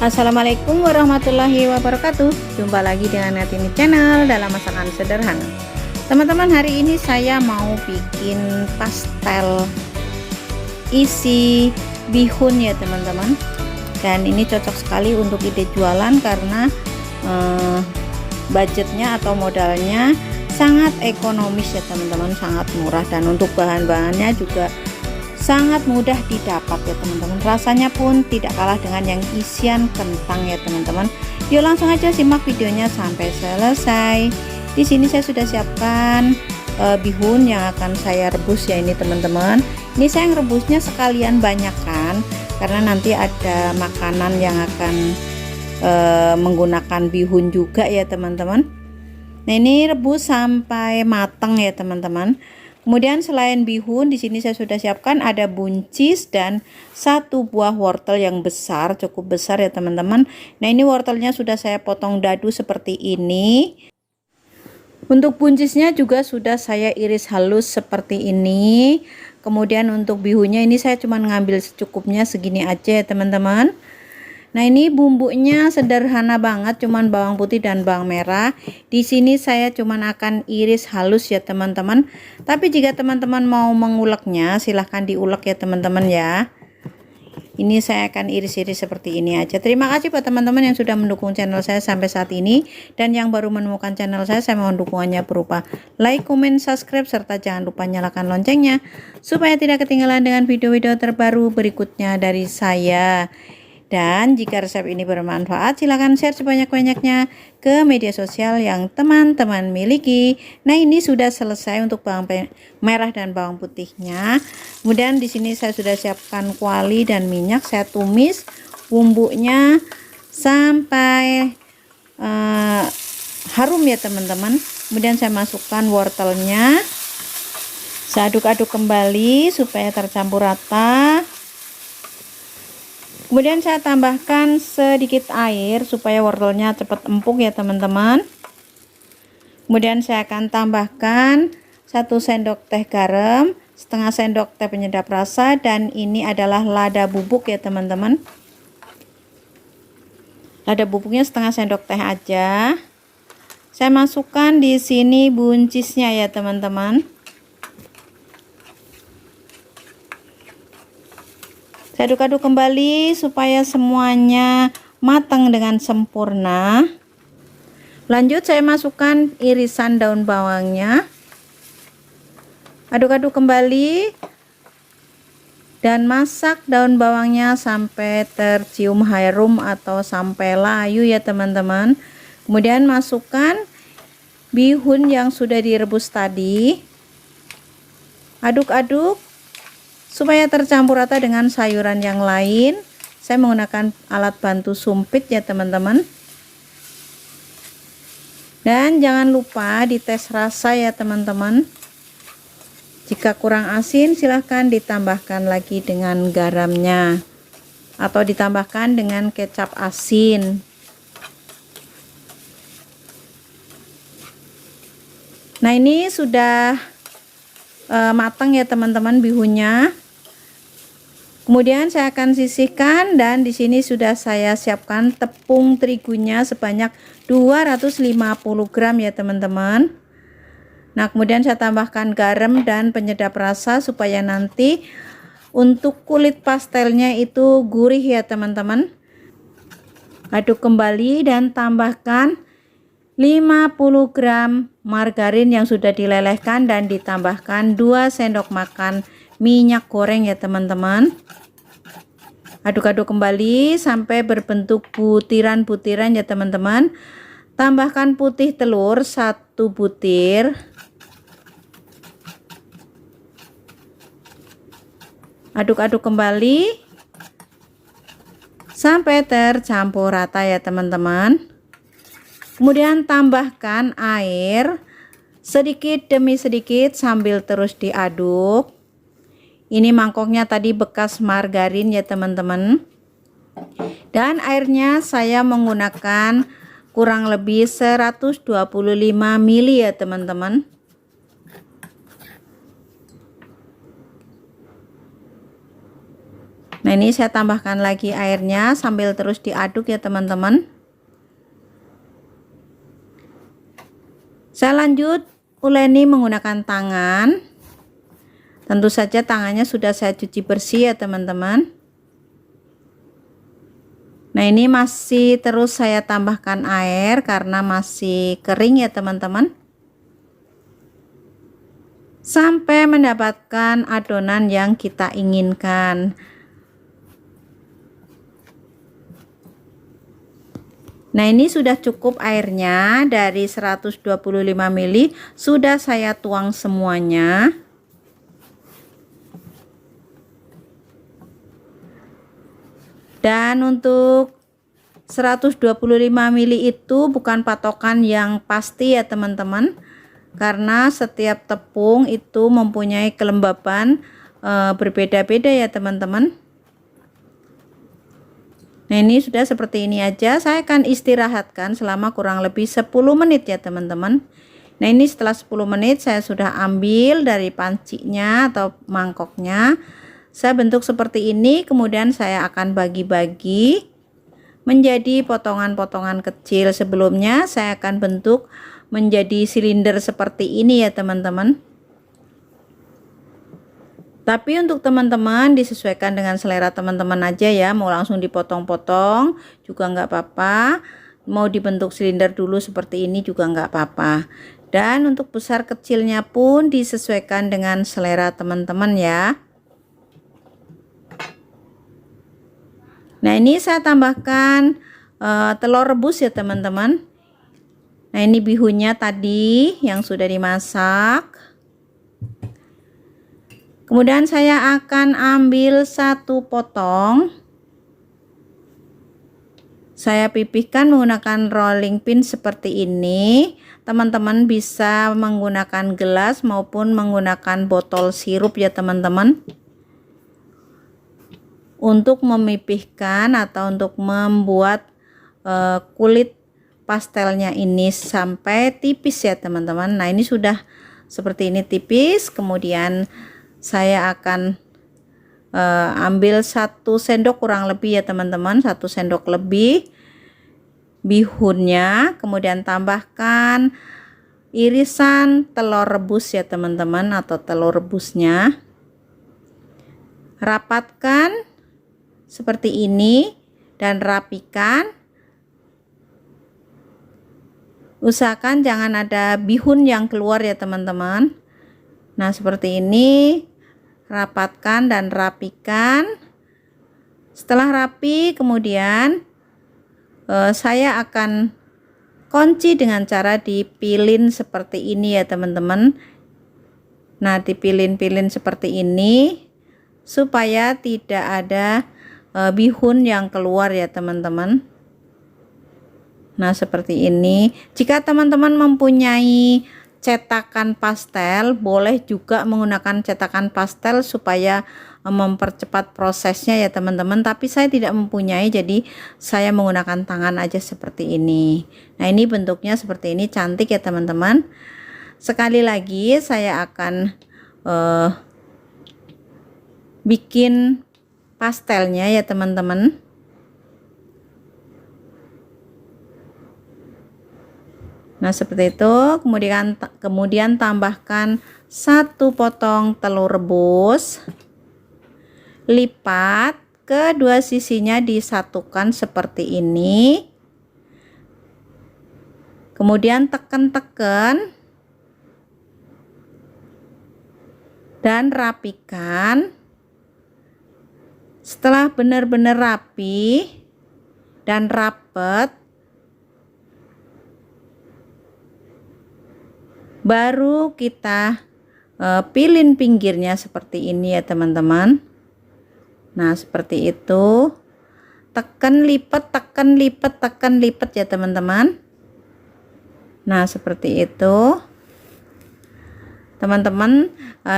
Assalamualaikum warahmatullahi wabarakatuh. Jumpa lagi dengan Natini Channel dalam masakan sederhana. Teman-teman, hari ini saya mau bikin pastel isi bihun ya teman-teman. Dan ini cocok sekali untuk ide jualan karena budgetnya atau modalnya sangat ekonomis ya teman-teman, sangat murah, dan untuk bahan-bahannya juga sangat mudah didapat ya teman-teman. Rasanya pun tidak kalah dengan yang isian kentang ya teman-teman. Yuk langsung aja simak videonya sampai selesai. Di sini saya sudah siapkan bihun yang akan saya rebus ya ini teman-teman. Ini saya rebusnya sekalian banyak kan, karena nanti ada makanan yang akan menggunakan bihun juga ya teman-teman. Nah ini rebus sampai matang ya teman-teman. Kemudian selain bihun, di sini saya sudah siapkan ada buncis dan satu buah wortel yang besar, cukup besar ya teman-teman. Nah ini wortelnya sudah saya potong dadu seperti ini. Untuk buncisnya juga sudah saya iris halus seperti ini. Kemudian untuk bihunnya ini saya cuma ngambil secukupnya segini aja ya teman-teman. Nah ini bumbunya sederhana banget, cuman bawang putih dan bawang merah. Di sini saya cuman akan iris halus ya teman-teman. Tapi jika teman-teman mau menguleknya, silahkan diulek ya teman-teman ya. Ini saya akan iris-iris seperti ini aja. Terima kasih buat teman-teman yang sudah mendukung channel saya sampai saat ini. Dan yang baru menemukan channel saya mohon dukungannya berupa like, comment, subscribe, serta jangan lupa nyalakan loncengnya supaya tidak ketinggalan dengan video-video terbaru berikutnya dari saya. Dan jika resep ini bermanfaat, silahkan share sebanyak-banyaknya ke media sosial yang teman-teman miliki. Nah ini sudah selesai untuk bawang merah dan bawang putihnya. Kemudian di sini saya sudah siapkan kuali dan minyak. Saya tumis bumbunya sampai harum ya teman-teman. Kemudian saya masukkan wortelnya. Saya aduk-aduk kembali supaya tercampur rata. Kemudian saya tambahkan sedikit air supaya wortelnya cepat empuk ya teman-teman. Kemudian saya akan tambahkan 1 sendok teh garam, setengah sendok teh penyedap rasa, dan ini adalah lada bubuk ya teman-teman. Lada bubuknya setengah sendok teh aja. Saya masukkan di sini buncisnya ya teman-teman. Saya aduk-aduk kembali supaya semuanya matang dengan sempurna. Lanjut saya masukkan irisan daun bawangnya. Aduk-aduk kembali dan masak daun bawangnya sampai tercium harum atau sampai layu ya teman-teman. Kemudian masukkan bihun yang sudah direbus tadi. Aduk-aduk supaya tercampur rata dengan sayuran yang lain. Saya menggunakan alat bantu sumpit ya teman-teman. Dan jangan lupa dites rasa ya teman-teman. Jika kurang asin silahkan ditambahkan lagi dengan garamnya, atau ditambahkan dengan kecap asin. Nah ini sudah matang ya teman-teman bihunnya. Kemudian saya akan sisihkan, dan di sini sudah saya siapkan tepung terigunya sebanyak 250 gram ya teman-teman. Nah kemudian saya tambahkan garam dan penyedap rasa supaya nanti untuk kulit pastelnya itu gurih ya teman-teman. Aduk kembali dan tambahkan 50 gram margarin yang sudah dilelehkan dan ditambahkan 2 sendok makan minyak goreng ya teman-teman. Aduk-aduk kembali sampai berbentuk butiran-butiran ya teman-teman. Tambahkan putih telur 1 butir. Aduk-aduk kembali sampai tercampur rata ya teman-teman. Kemudian tambahkan air sedikit demi sedikit sambil terus diaduk. Ini mangkoknya tadi bekas margarin ya teman-teman. Dan airnya saya menggunakan kurang lebih 125 ml ya teman-teman. Nah, ini saya tambahkan lagi airnya sambil terus diaduk ya teman-teman. Saya lanjut uleni menggunakan tangan. Tentu saja tangannya sudah saya cuci bersih ya teman-teman. Nah, ini masih terus saya tambahkan air karena masih kering ya teman-teman. Sampai mendapatkan adonan yang kita inginkan. Nah, ini sudah cukup airnya, dari 125 ml sudah saya tuang semuanya. Dan untuk 125 ml itu bukan patokan yang pasti ya teman-teman, karena setiap tepung itu mempunyai kelembaban berbeda-beda ya teman-teman. Nah, ini sudah seperti ini aja. Saya akan istirahatkan selama kurang lebih 10 menit ya teman-teman. Nah, ini setelah 10 menit saya sudah ambil dari pancinya atau mangkoknya. Saya bentuk seperti ini, kemudian saya akan bagi-bagi menjadi potongan-potongan kecil. Sebelumnya saya akan bentuk menjadi silinder seperti ini ya teman-teman. Tapi untuk teman-teman disesuaikan dengan selera teman-teman aja ya. Mau langsung dipotong-potong juga nggak apa-apa. Mau dibentuk silinder dulu seperti ini juga nggak apa-apa. Dan untuk besar kecilnya pun disesuaikan dengan selera teman-teman ya. Nah, ini saya tambahkan telur rebus ya teman-teman. Nah, ini bihunnya tadi yang sudah dimasak. Kemudian saya akan ambil satu potong. Saya pipihkan menggunakan rolling pin seperti ini. Teman-teman bisa menggunakan gelas maupun menggunakan botol sirup ya teman-teman. Untuk memipihkan atau untuk membuat kulit pastelnya ini sampai tipis ya teman-teman. Nah, ini sudah seperti ini tipis. Kemudian saya akan ambil 1 sendok kurang lebih ya teman-teman, 1 sendok lebih bihunnya, kemudian tambahkan irisan telur rebus ya teman-teman, atau telur rebusnya. Rapatkan seperti ini dan rapikan. Usahakan jangan ada bihun yang keluar ya teman-teman. Nah, seperti ini. Rapatkan dan rapikan. Setelah rapi, kemudian saya akan kunci dengan cara dipilin seperti ini ya teman-teman. Nah, dipilin-pilin seperti ini supaya tidak ada bihun yang keluar ya teman-teman. Nah, seperti ini. Jika teman-teman mempunyai cetakan pastel, boleh juga menggunakan cetakan pastel supaya mempercepat prosesnya ya teman-teman. Tapi saya tidak mempunyai, jadi saya menggunakan tangan aja seperti ini. Nah, ini bentuknya seperti ini, cantik ya teman-teman. Sekali lagi saya akan bikin pastelnya ya teman-teman. Nah, seperti itu. Kemudian tambahkan 1 potong telur rebus, lipat, kedua sisinya disatukan seperti ini. Kemudian tekan-tekan dan rapikan. Setelah benar-benar rapi dan rapet, baru kita pilin pinggirnya seperti ini ya teman-teman. Nah, seperti itu. Tekan lipat, tekan lipat, tekan lipat ya teman-teman. Nah, seperti itu. Teman-teman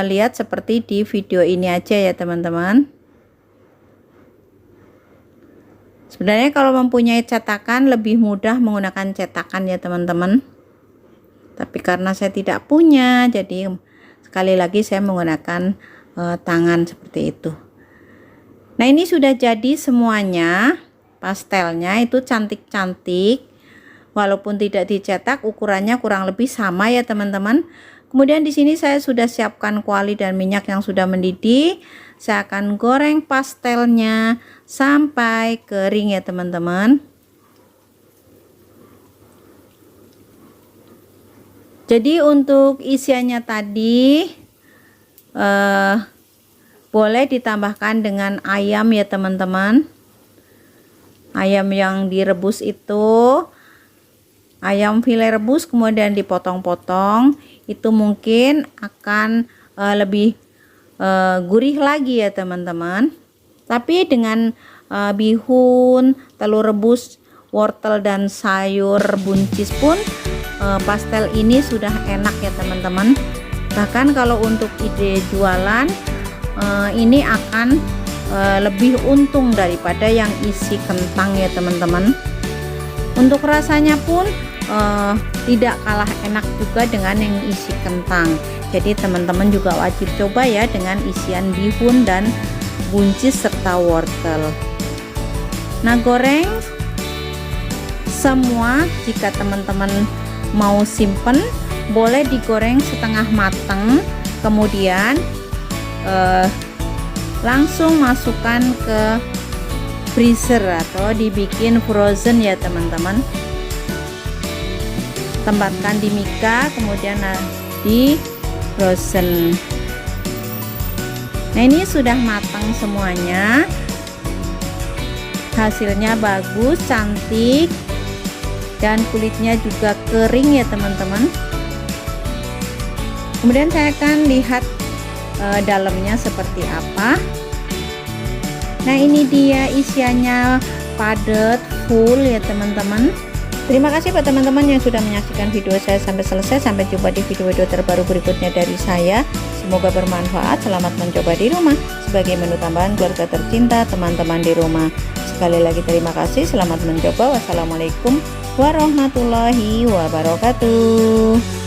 lihat seperti di video ini aja ya teman-teman. Sebenarnya kalau mempunyai cetakan lebih mudah menggunakan cetakan ya teman-teman. Tapi karena saya tidak punya, jadi sekali lagi saya menggunakan tangan seperti itu. Nah, ini sudah jadi semuanya. Pastelnya itu cantik-cantik. Walaupun tidak dicetak, ukurannya kurang lebih sama ya teman-teman. Kemudian di sini saya sudah siapkan kuali dan minyak yang sudah mendidih. Saya akan goreng pastelnya sampai kering ya teman-teman. Jadi untuk isiannya tadi boleh ditambahkan dengan ayam ya teman-teman. Ayam yang direbus itu ayam file rebus kemudian dipotong-potong, itu mungkin akan lebih gurih lagi ya teman-teman. Tapi dengan bihun, telur rebus, wortel dan sayur buncis pun pastel ini sudah enak ya teman-teman. Bahkan kalau untuk ide jualan ini akan lebih untung daripada yang isi kentang ya teman-teman. Untuk rasanya pun tidak kalah enak juga dengan yang isi kentang. Jadi teman-teman juga wajib coba ya dengan isian bihun dan buncis serta wortel. Nah, goreng semua. Jika teman-teman mau simpen, boleh digoreng setengah matang, kemudian langsung masukkan ke freezer atau dibikin frozen ya teman-teman. Tempatkan di mika, kemudian di frozen. Nah, ini sudah matang semuanya. Hasilnya bagus, cantik, dan kulitnya juga kering ya teman-teman. Kemudian saya akan lihat dalamnya seperti apa. Nah, ini dia isiannya padat, full ya teman-teman. Terima kasih buat teman-teman yang sudah menyaksikan video saya sampai selesai. Sampai jumpa di video-video terbaru berikutnya dari saya. Semoga bermanfaat. Selamat mencoba di rumah sebagai menu tambahan keluarga tercinta teman-teman di rumah. Sekali lagi terima kasih. Selamat mencoba. Wassalamualaikum warahmatullahi wabarakatuh.